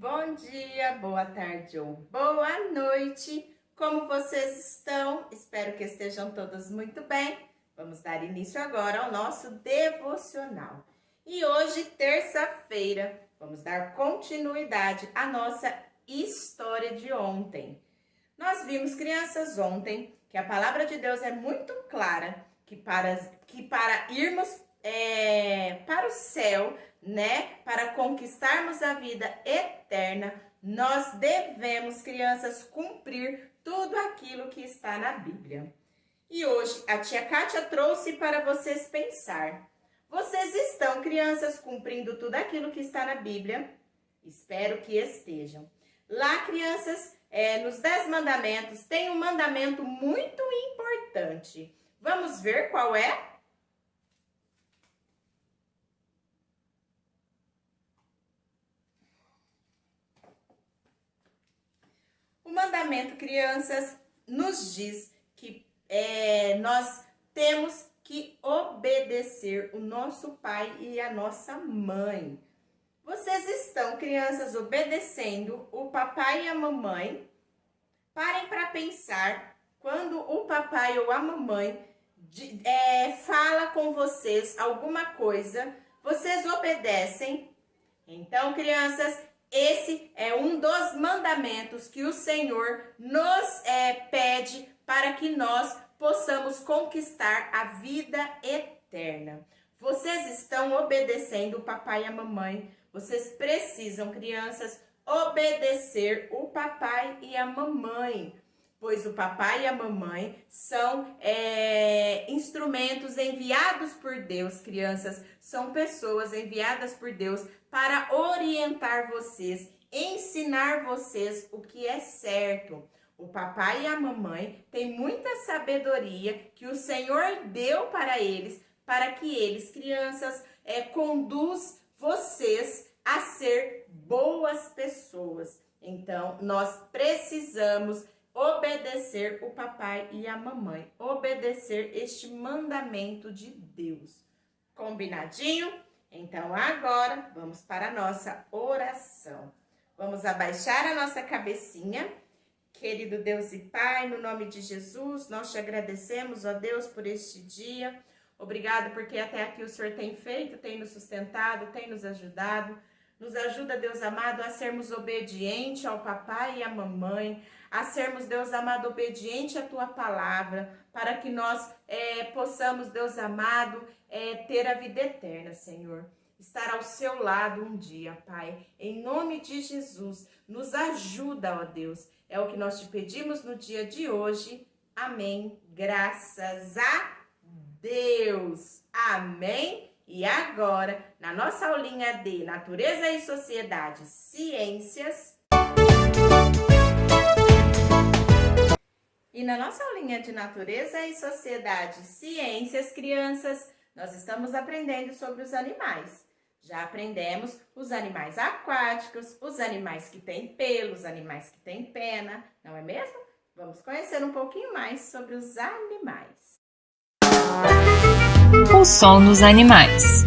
Bom dia, boa tarde ou boa noite. Como vocês estão? Espero que estejam todos muito bem. Vamos dar início agora ao nosso devocional. E hoje, terça-feira, vamos dar continuidade à nossa história de ontem. Nós vimos, crianças, ontem, que a palavra de Deus é muito clara, que para irmos para o céu, para conquistarmos a vida eterna, nós devemos, crianças, cumprir tudo aquilo que está na Bíblia. E hoje a tia Kátia trouxe para vocês pensar. Vocês estão, crianças, cumprindo tudo aquilo que está na Bíblia? Espero que estejam. Lá, crianças, nos 10 mandamentos, tem um mandamento muito importante. Vamos ver qual é? O mandamento, crianças, nos diz que nós temos que obedecer o nosso pai e a nossa mãe. Vocês estão, crianças, obedecendo o papai e a mamãe? Parem para pensar, quando o papai ou a mamãe fala com vocês alguma coisa, vocês obedecem? Então, crianças, esse é um dos mandamentos que o Senhor nos pede para que nós possamos conquistar a vida eterna. Vocês estão obedecendo o papai e a mamãe. Vocês precisam, crianças, obedecer o papai e a mamãe, pois o papai e a mamãe são instrumentos enviados por Deus, crianças, são pessoas enviadas por Deus para orientar vocês, ensinar vocês o que é certo. O papai e a mamãe têm muita sabedoria que o Senhor deu para eles, para que eles, crianças, conduz vocês a ser boas pessoas. Então, nós precisamos obedecer o papai e a mamãe, obedecer este mandamento de Deus. Combinadinho? Então, agora, vamos para a nossa oração. Vamos abaixar a nossa cabecinha. Querido Deus e Pai, no nome de Jesus, nós te agradecemos, ó Deus, por este dia. Obrigado porque até aqui o Senhor tem feito, tem nos sustentado, tem nos ajudado. Nos ajuda, Deus amado, a sermos obedientes ao papai e à mamãe, a sermos, Deus amado, obediente à tua palavra, para que nós possamos, Deus amado, ter a vida eterna, Senhor. Estar ao seu lado um dia, Pai. Em nome de Jesus, nos ajuda, ó Deus. É o que nós te pedimos no dia de hoje. Amém. Graças a Deus. Amém. E agora, na nossa aulinha de Natureza e Sociedade, Ciências. E na nossa aulinha de Natureza e Sociedade, Ciências, crianças, nós estamos aprendendo sobre os animais. Já aprendemos os animais aquáticos, os animais que têm pelo, os animais que têm pena, não é mesmo? Vamos conhecer um pouquinho mais sobre os animais. O som dos animais.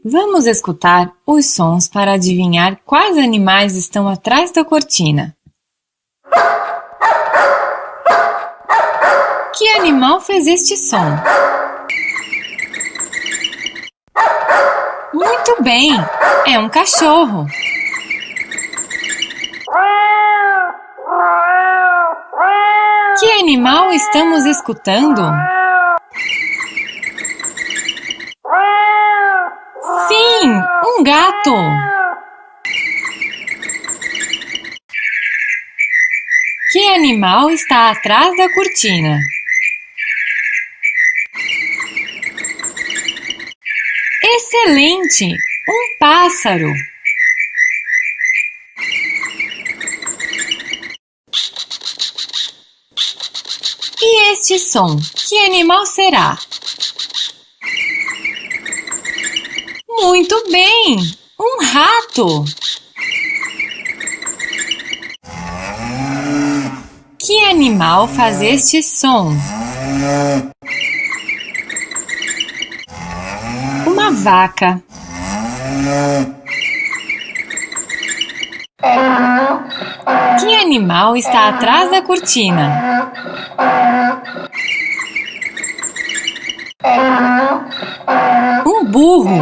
Vamos escutar os sons para adivinhar quais animais estão atrás da cortina. Que animal fez este som? Muito bem, é um cachorro. Que animal estamos escutando? Sim, um gato. Que animal está atrás da cortina? Excelente! Um pássaro. E este som? Que animal será? Muito bem! Um rato! Que animal faz este som? Uma vaca. Que animal está atrás da cortina? Um burro.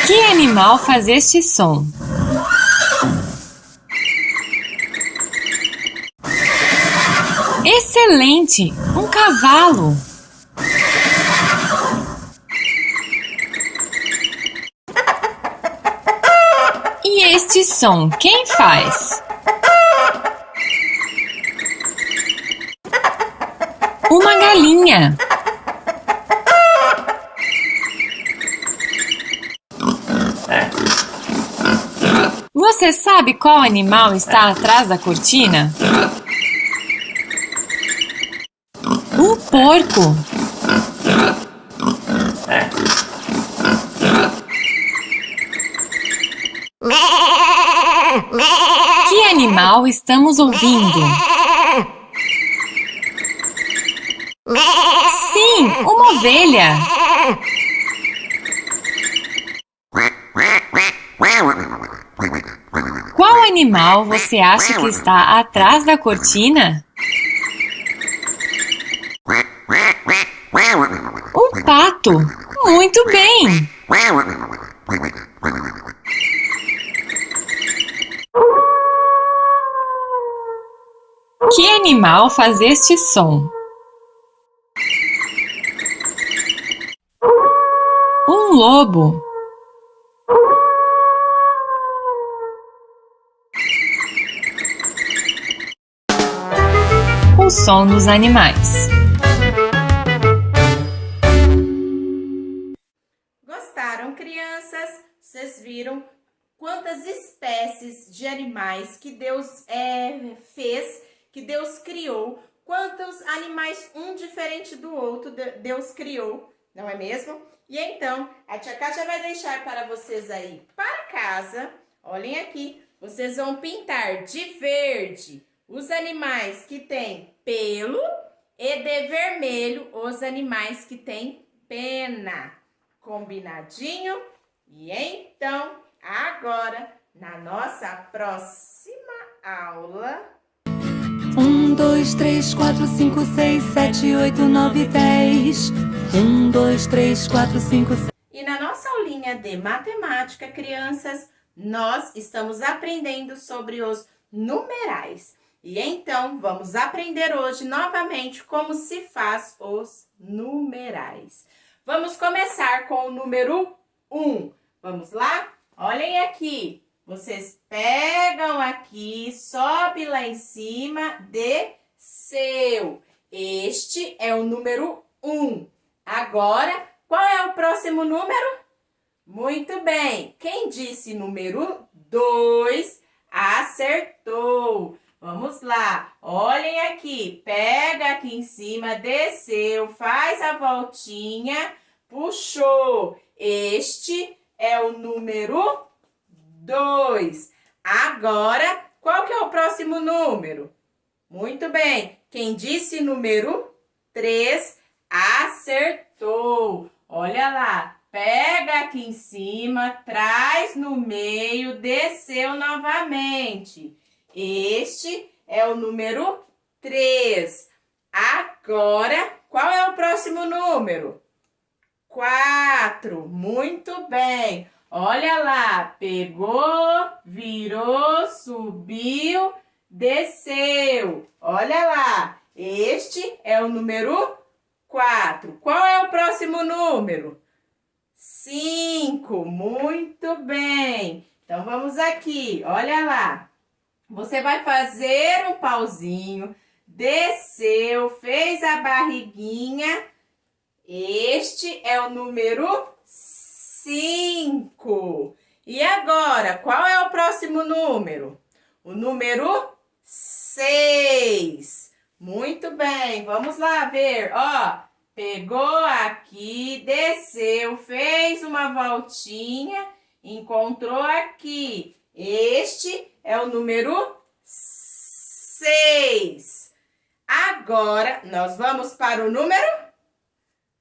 Que animal faz este som? Excelente! Um cavalo! E este som, quem faz? Uma galinha! Você sabe qual animal está atrás da cortina? O porco! Que animal estamos ouvindo? Sim, uma ovelha! Qual animal você acha que está atrás da cortina? Um pato! Muito bem! Que animal faz este som? Um lobo! O som dos animais. Gostaram, crianças? Vocês viram quantas espécies de animais que Deus fez, que Deus criou? Quantos animais, um diferente do outro, Deus criou, não é mesmo? E então, a tia Kátia vai deixar para vocês aí para casa. Olhem aqui, vocês vão pintar de verde os animais que têm pelo e de vermelho os animais que têm pena. Combinadinho? E então, agora, na nossa próxima aula... 1, 2, 3, 4, 5, 6, 7, 8, 9, 10. 1, 2, 3, 4, 5, 6. E na nossa aulinha de matemática, crianças, nós estamos aprendendo sobre os numerais. E então, vamos aprender hoje novamente como se faz os numerais. Vamos começar com o número 1. Vamos lá? Olhem aqui. Vocês pegam aqui, sobe lá em cima, desceu. Este é o número 1. Agora, qual é o próximo número? Muito bem. Quem disse número 2 acertou. Vamos lá. Olhem aqui. Pega aqui em cima, desceu, faz a voltinha, puxou. Este é o número 2. Agora, qual que é o próximo número? Muito bem. Quem disse número 3 acertou. Olha lá. Pega aqui em cima, traz no meio, desceu novamente. Este é o número 3. Agora, qual é o próximo número? 4. Muito bem. Olha lá. Pegou, virou, subiu, desceu. Olha lá. Este é o número 4. Qual é o próximo número? 5. Muito bem. Então, vamos aqui. Olha lá. Você vai fazer um pauzinho, desceu, fez a barriguinha. Este é o número 5. E agora, qual é o próximo número? O número 6. Muito bem, vamos lá ver. Ó, pegou aqui, desceu, fez uma voltinha, encontrou aqui. Este é o número 6. Agora, nós vamos para o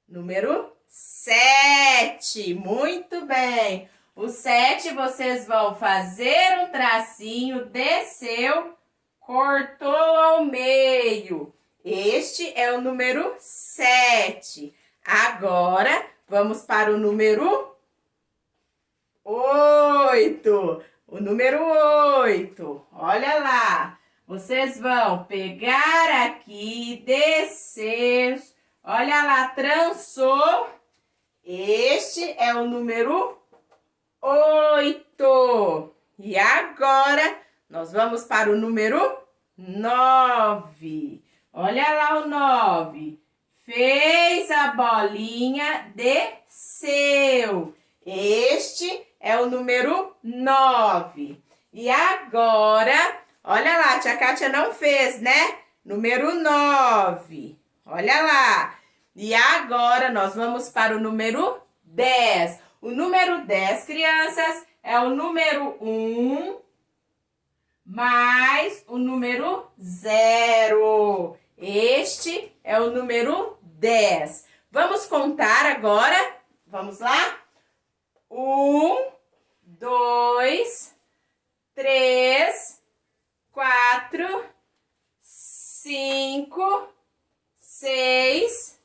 número 7. Muito bem. O 7, vocês vão fazer um tracinho, desceu, cortou ao meio. Este é o número 7. Agora, vamos para o número 8. O número 8. Olha lá. Vocês vão pegar aqui, descer. Olha lá, trançou. Este é o número 8. E agora, nós vamos para o número 9. Olha lá o 9. Fez a bolinha, desceu. Este é o número 9. E agora, olha lá, a tia Kátia não fez, né? Número 9. Olha lá. E agora, nós vamos para o número 10. O número 10, crianças, é o número 1 mais o número 0. Este é o número 10. Vamos contar agora? Vamos lá? 1, 2, 3, 4, 5, 6,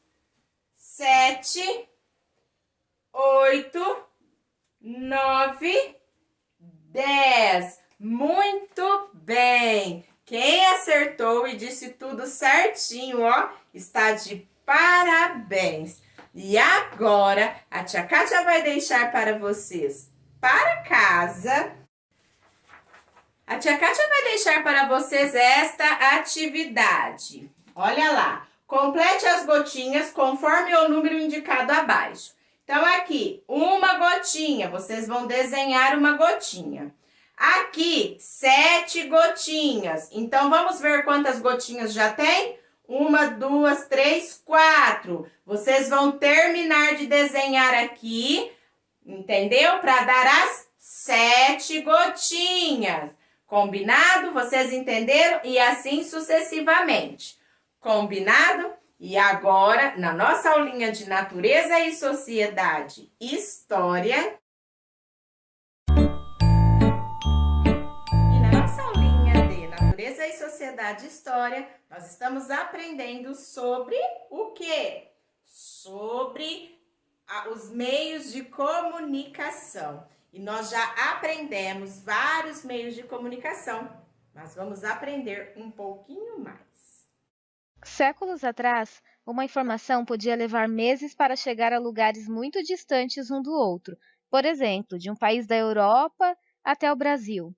7, 8, 9, 10. Muito bem! Quem acertou e disse tudo certinho, ó, está de parabéns. E agora, a tia Kátia vai deixar para vocês para casa. A tia Kátia vai deixar para vocês esta atividade. Olha lá, complete as gotinhas conforme o número indicado abaixo. Então, aqui, uma gotinha, vocês vão desenhar uma gotinha. Aqui, 7 gotinhas. Então, vamos ver quantas gotinhas já tem? 1, 2, 3, 4. Vocês vão terminar de desenhar aqui, entendeu? Para dar as 7 gotinhas. Combinado? Vocês entenderam? E assim sucessivamente. Combinado? E agora, na nossa aulinha de Natureza e Sociedade, História. E na nossa aulinha de Natureza e Sociedade, História, nós estamos aprendendo sobre o quê? Sobre os meios de comunicação. E nós já aprendemos vários meios de comunicação, mas vamos aprender um pouquinho mais. Séculos atrás, uma informação podia levar meses para chegar a lugares muito distantes um do outro, por exemplo, de um país da Europa até o Brasil.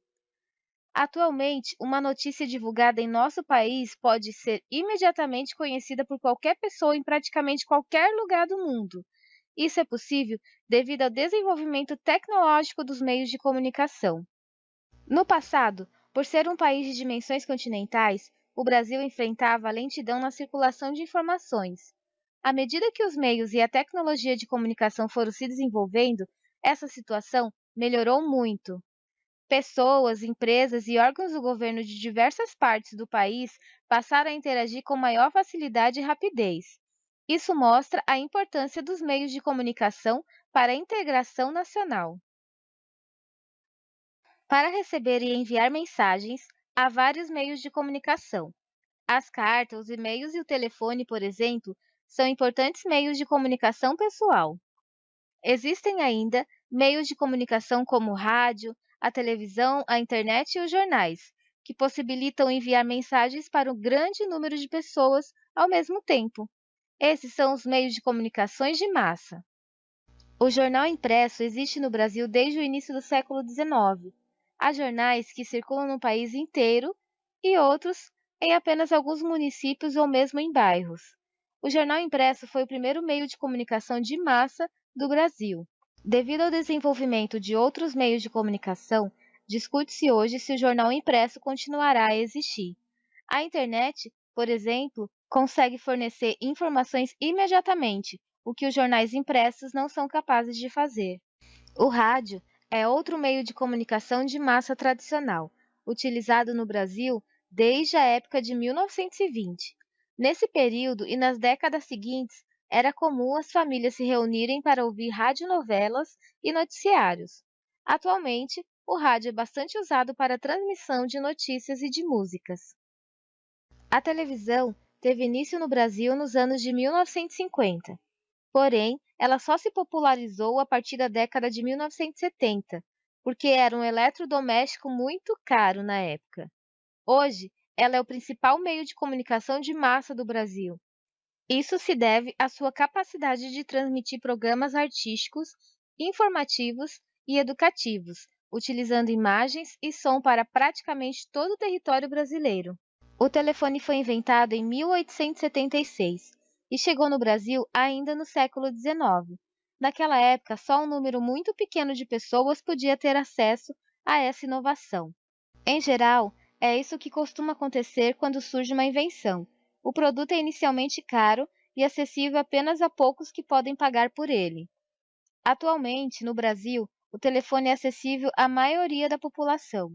Atualmente, uma notícia divulgada em nosso país pode ser imediatamente conhecida por qualquer pessoa em praticamente qualquer lugar do mundo. Isso é possível devido ao desenvolvimento tecnológico dos meios de comunicação. No passado, por ser um país de dimensões continentais, o Brasil enfrentava a lentidão na circulação de informações. À medida que os meios e a tecnologia de comunicação foram se desenvolvendo, essa situação melhorou muito. Pessoas, empresas e órgãos do governo de diversas partes do país passaram a interagir com maior facilidade e rapidez. Isso mostra a importância dos meios de comunicação para a integração nacional. Para receber e enviar mensagens, há vários meios de comunicação. As cartas, os e-mails e o telefone, por exemplo, são importantes meios de comunicação pessoal. Existem ainda meios de comunicação como o rádio, a televisão, a internet e os jornais, que possibilitam enviar mensagens para um grande número de pessoas ao mesmo tempo. Esses são os meios de comunicações de massa. O jornal impresso existe no Brasil desde o início do século XIX. Há jornais que circulam no país inteiro e outros em apenas alguns municípios ou mesmo em bairros. O jornal impresso foi o primeiro meio de comunicação de massa do Brasil. Devido ao desenvolvimento de outros meios de comunicação, discute-se hoje se o jornal impresso continuará a existir. A internet, por exemplo, consegue fornecer informações imediatamente, o que os jornais impressos não são capazes de fazer. O rádio é outro meio de comunicação de massa tradicional, utilizado no Brasil desde a época de 1920. Nesse período e nas décadas seguintes, era comum as famílias se reunirem para ouvir radionovelas e noticiários. Atualmente, o rádio é bastante usado para a transmissão de notícias e de músicas. A televisão teve início no Brasil nos anos de 1950, porém, ela só se popularizou a partir da década de 1970, porque era um eletrodoméstico muito caro na época. Hoje, ela é o principal meio de comunicação de massa do Brasil. Isso se deve à sua capacidade de transmitir programas artísticos, informativos e educativos, utilizando imagens e som para praticamente todo o território brasileiro. O telefone foi inventado em 1876 e chegou no Brasil ainda no século XIX. Naquela época, só um número muito pequeno de pessoas podia ter acesso a essa inovação. Em geral, é isso que costuma acontecer quando surge uma invenção. O produto é inicialmente caro e acessível apenas a poucos que podem pagar por ele. Atualmente, no Brasil, o telefone é acessível à maioria da população.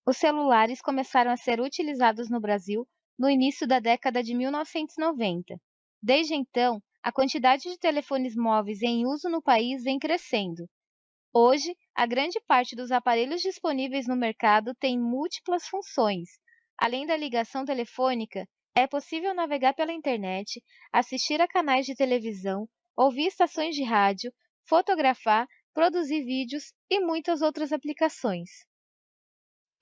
Os celulares começaram a ser utilizados no Brasil no início da década de 1990. Desde então, a quantidade de telefones móveis em uso no país vem crescendo. Hoje, a grande parte dos aparelhos disponíveis no mercado tem múltiplas funções. Além da ligação telefônica, é possível navegar pela internet, assistir a canais de televisão, ouvir estações de rádio, fotografar, produzir vídeos e muitas outras aplicações.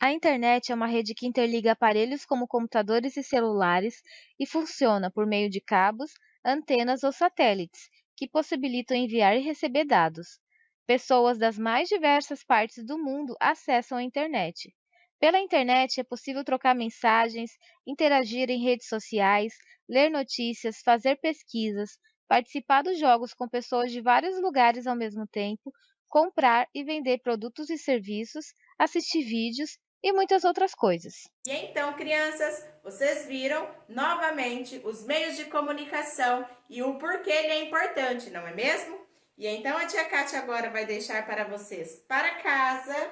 A internet é uma rede que interliga aparelhos como computadores e celulares e funciona por meio de cabos, antenas ou satélites, que possibilitam enviar e receber dados. Pessoas das mais diversas partes do mundo acessam a internet. Pela internet é possível trocar mensagens, interagir em redes sociais, ler notícias, fazer pesquisas, participar dos jogos com pessoas de vários lugares ao mesmo tempo, comprar e vender produtos e serviços, assistir vídeos e muitas outras coisas. E então, crianças, vocês viram novamente os meios de comunicação e o porquê ele é importante, não é mesmo? E então a tia Kátia agora vai deixar para vocês para casa.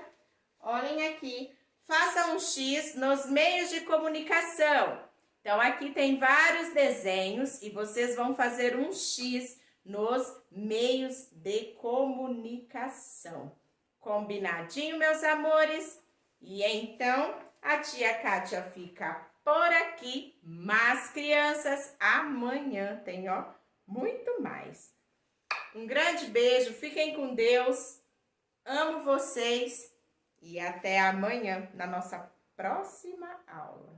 Olhem aqui, faça um X nos meios de comunicação. Então aqui tem vários desenhos e vocês vão fazer um X nos meios de comunicação. Combinadinho, meus amores? E então a tia Kátia fica por aqui, mas crianças, amanhã tem muito mais. Um grande beijo, fiquem com Deus, amo vocês e até amanhã na nossa próxima aula.